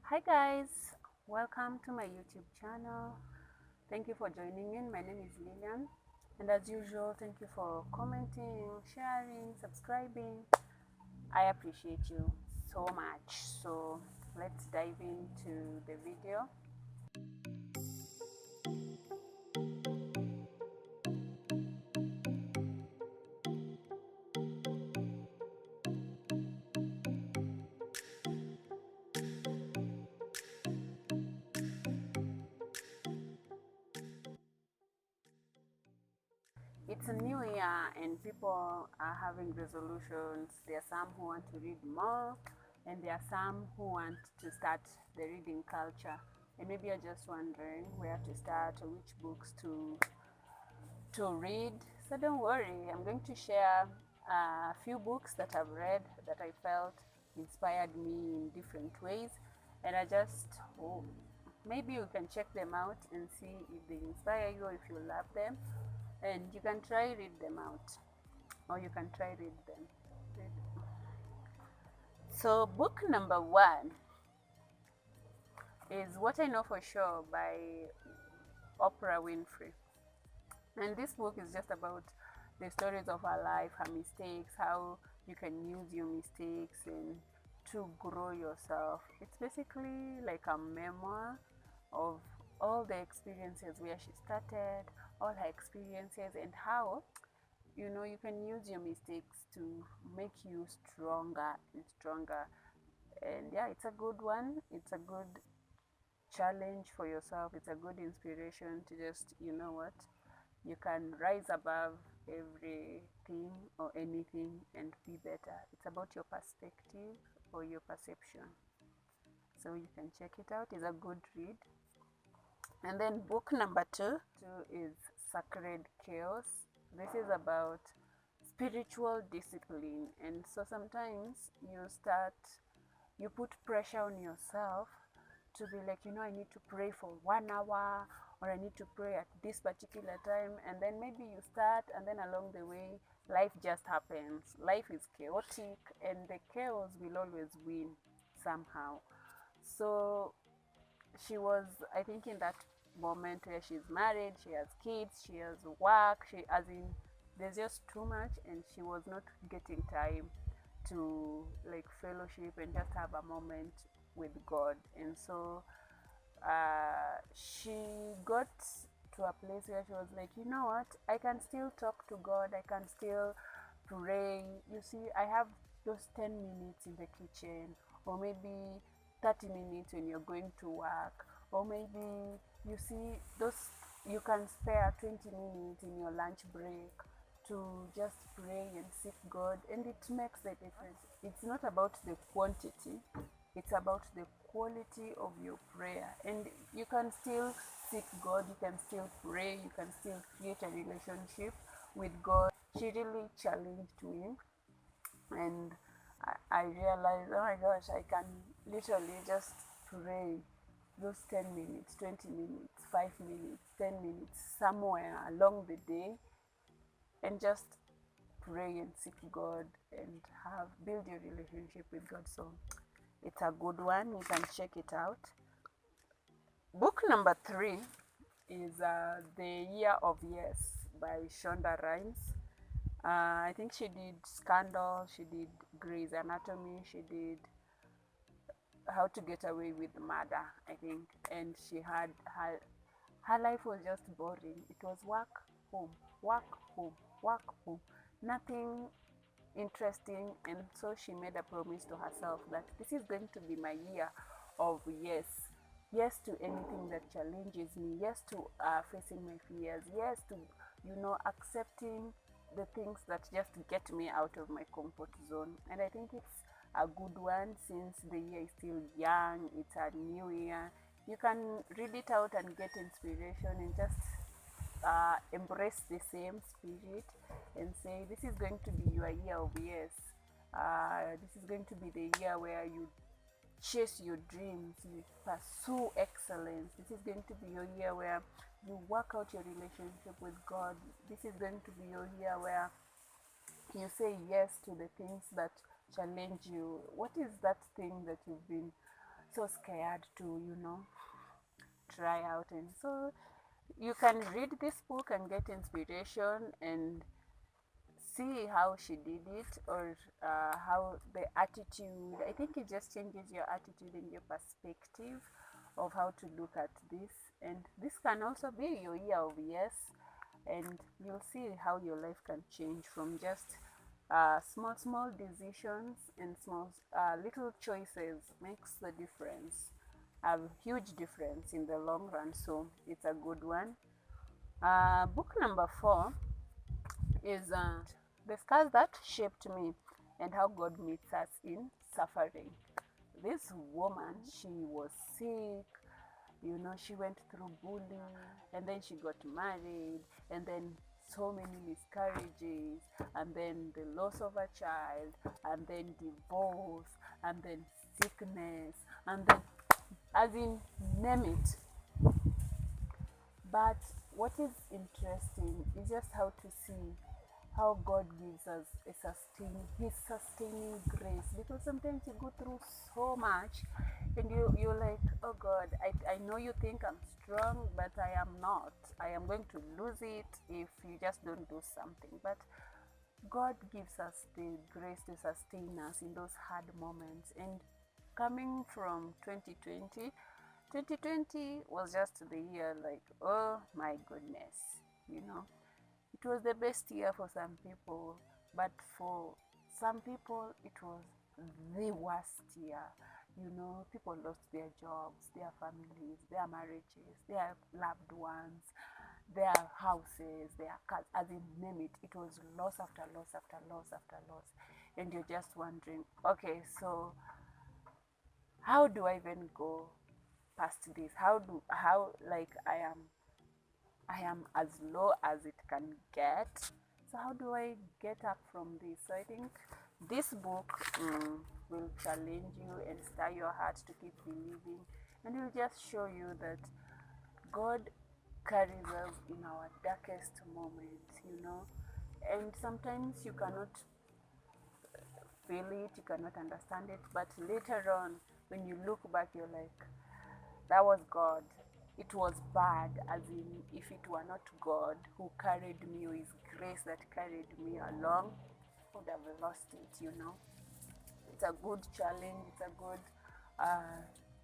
Hi guys, welcome to my YouTube channel. Thank you for joining in. My name is Lillian, and as usual, thank you for commenting, sharing, subscribing. I appreciate you so much. So let's dive into the video. It's a new year and people are having resolutions. There are some who want to read more, and there are some who want to start the reading culture. And maybe you're just wondering where to start or which books to read. So don't worry, I'm going to share a few books that I've read that I felt inspired me in different ways, and I just maybe you can check them out and see if they inspire you or if you love them, and you can try read them out, or you can try read them. So book number one is What I Know for Sure by Oprah Winfrey. And this book is just about the stories of her life, her mistakes, how you can use your mistakes and to grow yourself. It's basically like a memoir of all the experiences where she started, all her experiences, and how you can use your mistakes to make you stronger and stronger. And yeah, it's a good one. It's a good challenge for yourself. It's a good inspiration to just, you can rise above everything or anything and be better. It's about your perspective or your perception. So you can check it out. It's a good read. And then book number two is Sacred Chaos. This is about spiritual discipline. And so sometimes you put pressure on yourself to be like, I need to pray for 1 hour, or I need to pray at this particular time. And then maybe you start, and then along the way, life just happens. Life is chaotic, and the chaos will always win somehow. So she was, I think, in that moment where she's married, she has kids, she has work, there's just too much, and she was not getting time to like fellowship and just have a moment with God. And so she got to a place where she was like, you know what, I can still talk to God, I can still pray. You see, I have those 10 minutes in the kitchen, or maybe 30 minutes when you're going to work, or maybe you see those, you can spare 20 minutes in your lunch break to just pray and seek God, and it makes the difference. It's not about the quantity, it's about the quality of your prayer. And you can still seek God, you can still pray, you can still create a relationship with God. She really challenged me, and I realized, oh my gosh, I can literally just pray those 10 minutes, 20 minutes, 5 minutes, 10 minutes somewhere along the day, and just pray and seek God and build your relationship with God. So it's a good one. You can check it out. Book number three is The Year of Yes by Shonda Rhimes. I think she did Scandal, she did Grey's Anatomy, she did How to Get Away with Murder, I think. And she had her life was just boring. It was work, home, work, home, work, home. Nothing interesting. And so she made a promise to herself that this is going to be my year of yes. Yes to anything that challenges me. Yes to facing my fears. Yes to, accepting the things that just get me out of my comfort zone. And I think it's a good one since the year is still young. It's a new year. You can read it out and get inspiration, and just embrace the same spirit and say, this is going to be your year of yes. This is going to be the year where you chase your dreams, you pursue excellence. This is going to be your year where you work out your relationship with God. This is going to be your year where you say yes to the things that challenge you. What is that thing that you've been so scared to, try out. And so you can read this book and get inspiration and see how she did it, or how the attitude, I think it just changes your attitude and your perspective of how to look at this. And this can also be your year of yes, and you'll see how your life can change from just small decisions, and small little choices makes the difference, a huge difference in the long run. So it's a good one. Book number 4 is The Scars That Shaped Me, and How God Meets Us in Suffering. This woman, she was sick, she went through bullying, and then she got married, and then so many miscarriages, and then the loss of a child, and then divorce, and then sickness, and then, as in, name it. But what is interesting is just how to see how God gives us His sustaining grace. Because sometimes you go through so much, and you're like, oh God, I know you think I'm strong, but I am not. I am going to lose it if you just don't do something. But God gives us the grace to sustain us in those hard moments. And coming from 2020, 2020 was just the year like, oh my goodness, it was the best year for some people, but for some people it was the worst year. People lost their jobs, their families, their marriages, their loved ones, their houses, their cars, as in, name it. It was loss after loss after loss after loss. And you're just wondering, okay, so how do I even go past this? How like I am as low as it can get. So how do I get up from this? So I think this book will challenge you and stir your heart to keep believing, and it will just show you that God carries us in our darkest moments, and sometimes you cannot feel it, you cannot understand it, but later on, when you look back, you're like, that was God. It was bad, as in, if it were not God who carried me, or His grace that carried me along, I would have lost it. It's a good challenge, it's a good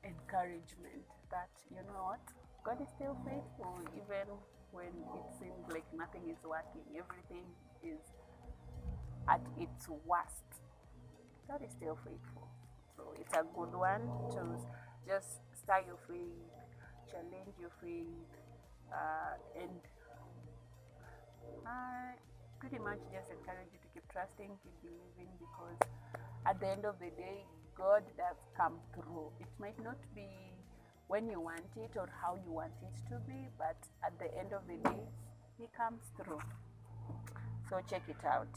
encouragement that, you know what, God is still faithful, even when it seems like nothing is working, everything is at its worst. God is still faithful. So it's a good one to just stir your faith, challenge your faith, and pretty much just encourage you to keep trusting, keep believing, because at the end of the day, God does come through. It might not be when you want it or how you want it to be, but at the end of the day, He comes through. So check it out.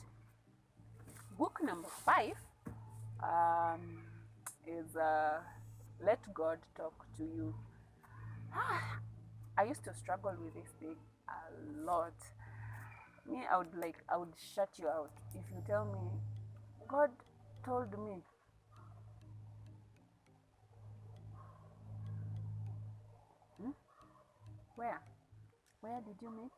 Book number 5 is Let God Talk to You. I used to struggle with this thing a lot. Me, I would shut you out if you tell me, God told me. Where did you meet?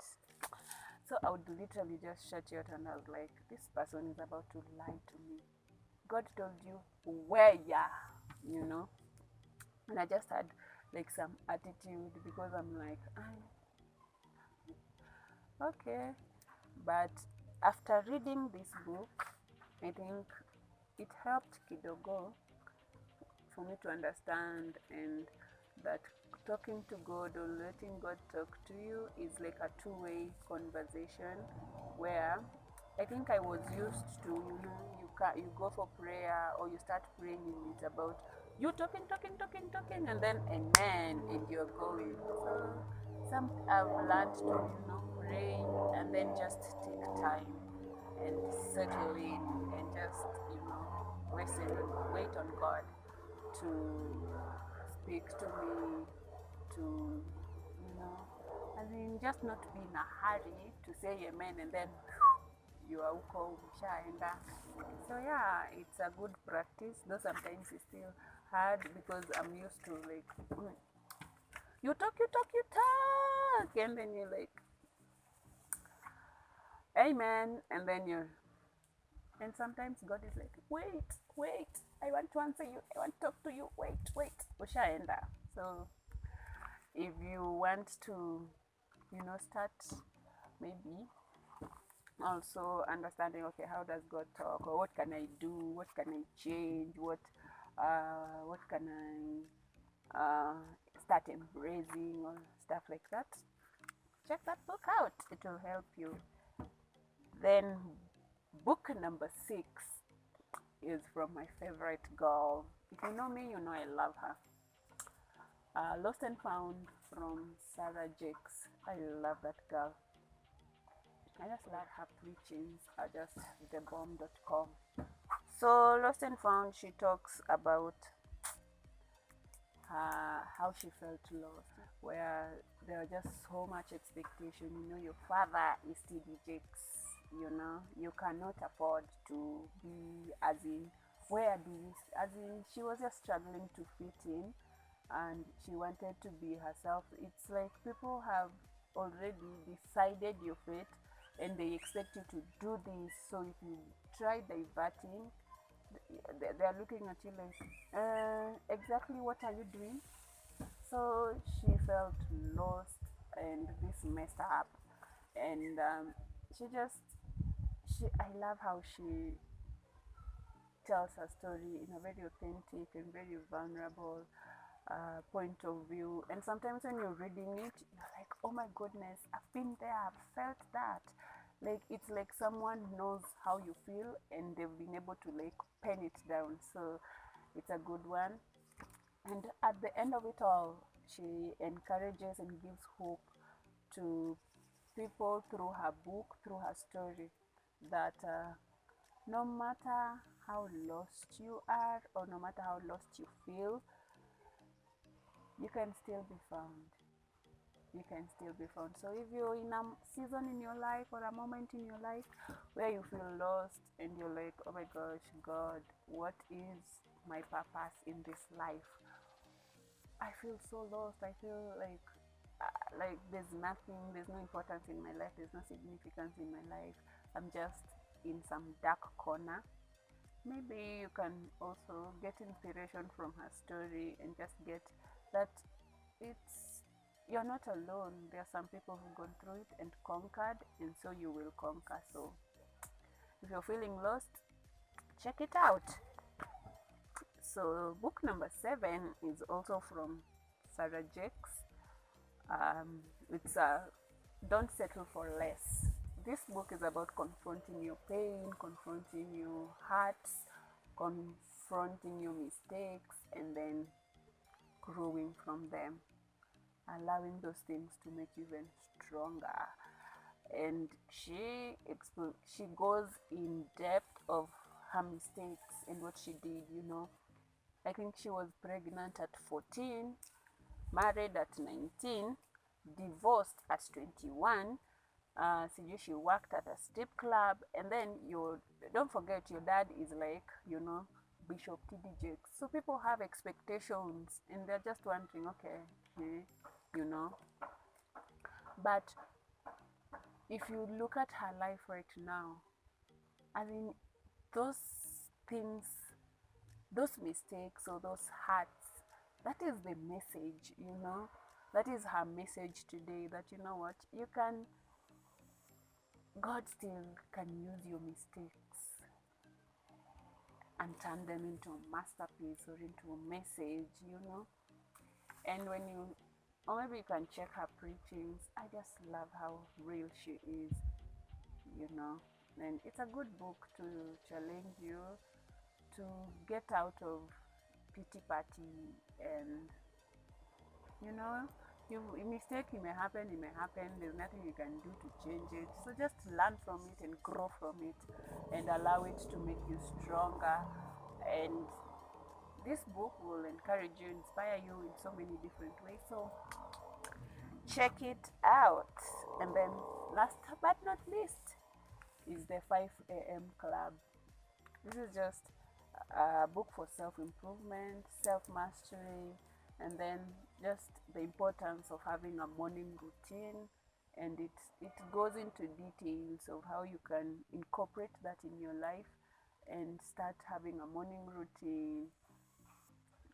So I would literally just shut you out, and I was like, this person is about to lie to me. God told you where, and I just had like some attitude, because I'm like, okay. But after reading this book, I think it helped kidogo for me to understand, and that talking to God or letting God talk to you is like a two-way conversation, where I think I was used to, you go for prayer or you start praying, and it's about you talking, and then amen, and you're going. So I've learned to, pray, and then just take time and settle in, and just, listen and wait on God to speak to me, to, just not be in a hurry to say amen, and then you are uko umshaenda. So yeah, it's a good practice, though sometimes you still hard because I'm used to like you talk, and then you're like, amen, and then you're, and sometimes God is like, wait, I want to answer you, I want to talk to you, wait, ushaenda. So if you want to, start maybe also understanding, okay, how does God talk, or what can I do, what can I change, what can I start embracing, or stuff like that, check that book out. It will help you. Then book number 6 is from my favorite girl. If you know me, you know I love her. Lost and Found from Sarah Jakes. I love that girl. I just love her preachings are just thebomb.com. So Lost and Found, she talks about how she felt lost, where there was just so much expectation. Your father is TD Jakes, you cannot afford to be as in, where do you, as in, she was just struggling to fit in, and she wanted to be herself. It's like people have already decided your fate and they expect you to do this, so if you try diverting, they're looking at you like, exactly what are you doing? So she felt lost, and this messed her up, and I love how she tells her story in a very authentic and very vulnerable point of view. And sometimes when you're reading it, you're like, oh my goodness, I've been there, I've felt that. Like, it's like someone knows how you feel and they've been able to like pen it down. So it's a good one. And at the end of it all, she encourages and gives hope to people through her book, through her story, that no matter how lost you are, or no matter how lost you feel, you can still be found. You can still be found. So if you're in a season in your life, or a moment in your life where you feel lost and you're like, oh my gosh, God, what is my purpose in this life? I feel so lost. I feel like there's nothing, there's no importance in my life, there's no significance in my life. I'm just in some dark corner. Maybe you can also get inspiration from her story and just get that you're not alone. There are some people who've gone through it and conquered, and so you will conquer. So if you're feeling lost, check it out. So book number 7 is also from Sarah Jakes. It's Don't Settle for Less. This book is about confronting your pain, confronting your hurts, confronting your mistakes, and then growing from them, allowing those things to make you even stronger. And she goes in depth of her mistakes and what she did. I think she was pregnant at 14, married at 19, divorced at 21. She worked at a strip club, and then don't forget, your dad is like, Bishop T.D. Jakes. So people have expectations, and they're just wondering, okay, But if you look at her life right now, I mean, those things, those mistakes, or those hurts, that is the message, That is her message today, that what, God still can use your mistakes and turn them into a masterpiece or into a message, And or maybe you can check her preachings. I just love how real she is, And it's a good book to challenge you to get out of pity party, and mistake, it may happen, there's nothing you can do to change it. So just learn from it and grow from it, and allow it to make you stronger. And this book will encourage you, inspire you in so many different ways. So check it out. And then last but not least is the 5 a.m. club. This is just a book for self-improvement, self-mastery, and then just the importance of having a morning routine. And it goes into details of how you can incorporate that in your life and start having a morning routine.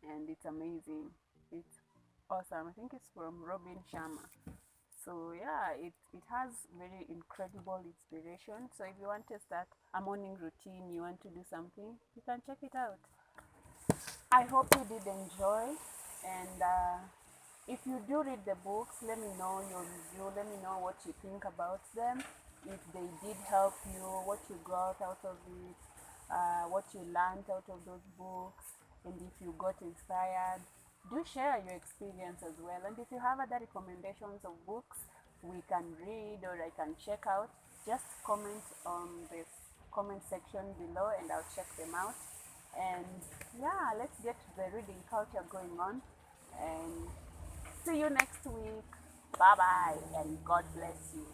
And it's amazing. It's awesome. I think it's from Robin Sharma. So yeah, it has very incredible inspiration. So if you want to start a morning routine, you want to do something, you can check it out. I hope you did enjoy, and if you do read the books, let me know your review. Let me know what you think about them. If they did help you, what you got out of it, what you learned out of those books, and if you got inspired, do share your experience as well. And if you have other recommendations of books we can read or I can check out, just comment on this comment section below and I'll check them out. And yeah, let's get the reading culture going on. And see you next week. Bye bye, and God bless you.